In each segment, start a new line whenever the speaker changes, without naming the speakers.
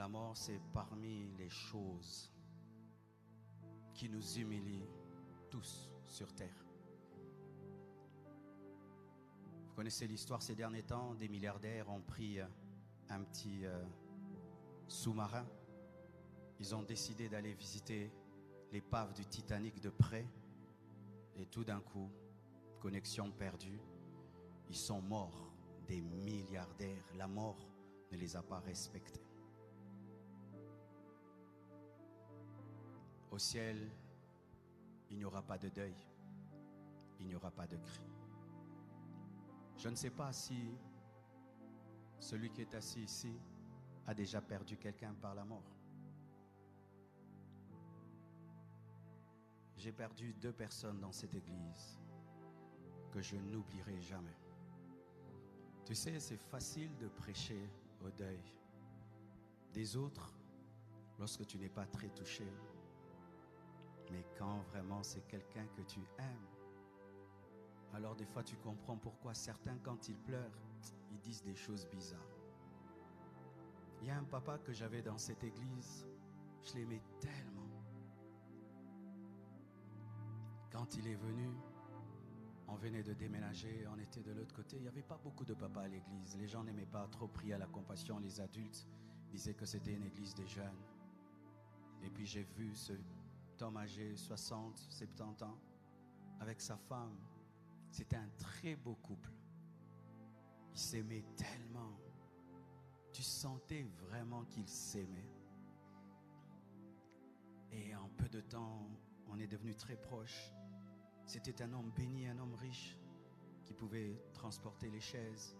La mort, c'est parmi les choses qui nous humilient tous sur terre. Vous connaissez l'histoire ces derniers temps, des milliardaires ont pris un petit sous-marin. Ils ont décidé d'aller visiter l'épave du Titanic de près. Et tout d'un coup, connexion perdue, ils sont morts, des milliardaires. La mort ne les a pas respectés. Au ciel, il n'y aura pas de deuil, il n'y aura pas de cri. Je ne sais pas si celui qui est assis ici a déjà perdu quelqu'un par la mort. J'ai perdu 2 personnes dans cette église que je n'oublierai jamais. Tu sais, c'est facile de prêcher au deuil des autres lorsque tu n'es pas très touché. Mais quand vraiment c'est quelqu'un que tu aimes, alors des fois tu comprends pourquoi certains, quand ils pleurent, ils disent des choses bizarres. Il y a un papa que j'avais dans cette église, je l'aimais tellement. Quand il est venu, on venait de déménager, on était de l'autre côté. Il n'y avait pas beaucoup de papas à l'église. Les gens n'aimaient pas trop prier à la compassion. Les adultes disaient que c'était une église des jeunes. Et puis j'ai vu cet homme âgé, 60, 70 ans, avec sa femme. C'était un très beau couple. Ils s'aimaient tellement. Tu sentais vraiment qu'ils s'aimaient. Et en peu de temps, on est devenus très proches. C'était un homme béni, un homme riche qui pouvait transporter les chaises.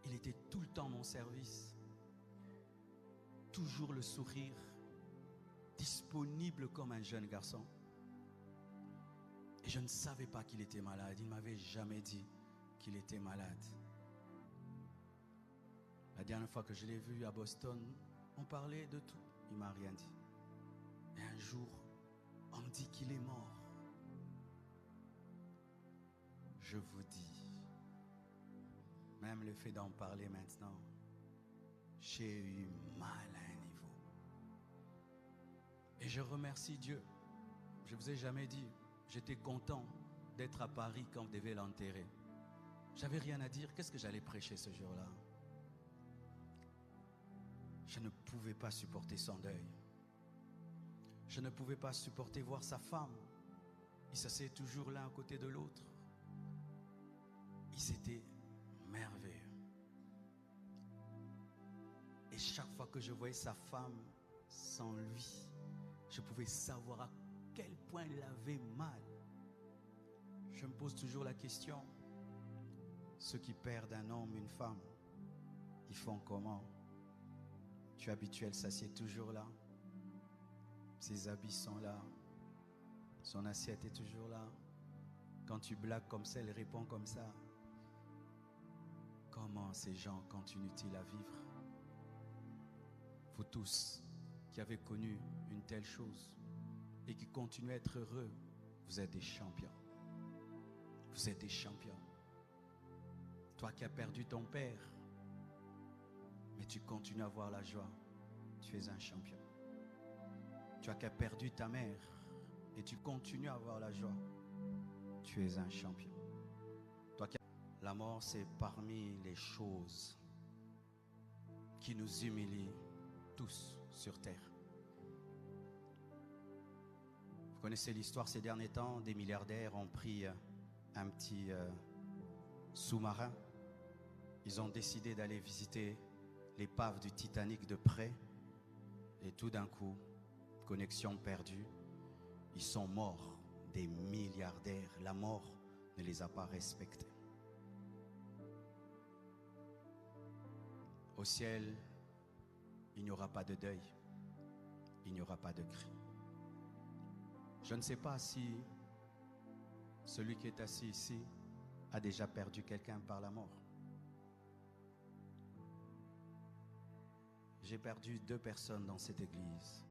Il était tout le temps mon service. Toujours le sourire, disponible comme un jeune garçon. Et je ne savais pas qu'il était malade. Il ne m'avait jamais dit qu'il était malade. La dernière fois que je l'ai vu à Boston, on parlait de tout. Il ne m'a rien dit. Et un jour, on me dit qu'il est mort. Je vous dis, même le fait d'en parler maintenant, j'ai eu mal à un niveau. Et je remercie Dieu. Je ne vous ai jamais dit, j'étais content d'être à Paris quand on devait l'enterrer. J'avais rien à dire, qu'est-ce que j'allais prêcher ce jour-là? Je ne pouvais pas supporter son deuil. Je ne pouvais pas supporter voir sa femme. Ils s'asseyaient toujours l'un à côté de l'autre. Ils étaient merveilleux. Et chaque fois que je voyais sa femme sans lui, je pouvais savoir à quel point il avait mal. Je me pose toujours la question, ceux qui perdent un homme, une femme, ils font comment? Tu es habitué, elle s'assied toujours là. Ses habits sont là. Son assiette est toujours là. Quand tu blagues comme ça, elle répond comme ça. Comment ces gens continuent-ils à vivre? Vous tous qui avez connu une telle chose et qui continuez à être heureux, vous êtes des champions. Vous êtes des champions. Toi qui as perdu ton père, mais tu continues à avoir la joie, tu es un champion. Toi qui as perdu ta mère et tu continues à avoir la joie, tu es un champion. Toi qui La mort, c'est parmi les choses qui nous humilient tous sur terre. Vous connaissez l'histoire ces derniers temps, des milliardaires ont pris un petit sous-marin. Ils ont décidé d'aller visiter l'épave du Titanic de près. Et tout d'un coup, connexion perdue, ils sont morts, des milliardaires. La mort ne les a pas respectés. Au ciel, il n'y aura pas de deuil, il n'y aura pas de cri. Je ne sais pas si celui qui est assis ici a déjà perdu quelqu'un par la mort. J'ai perdu 2 personnes dans cette église.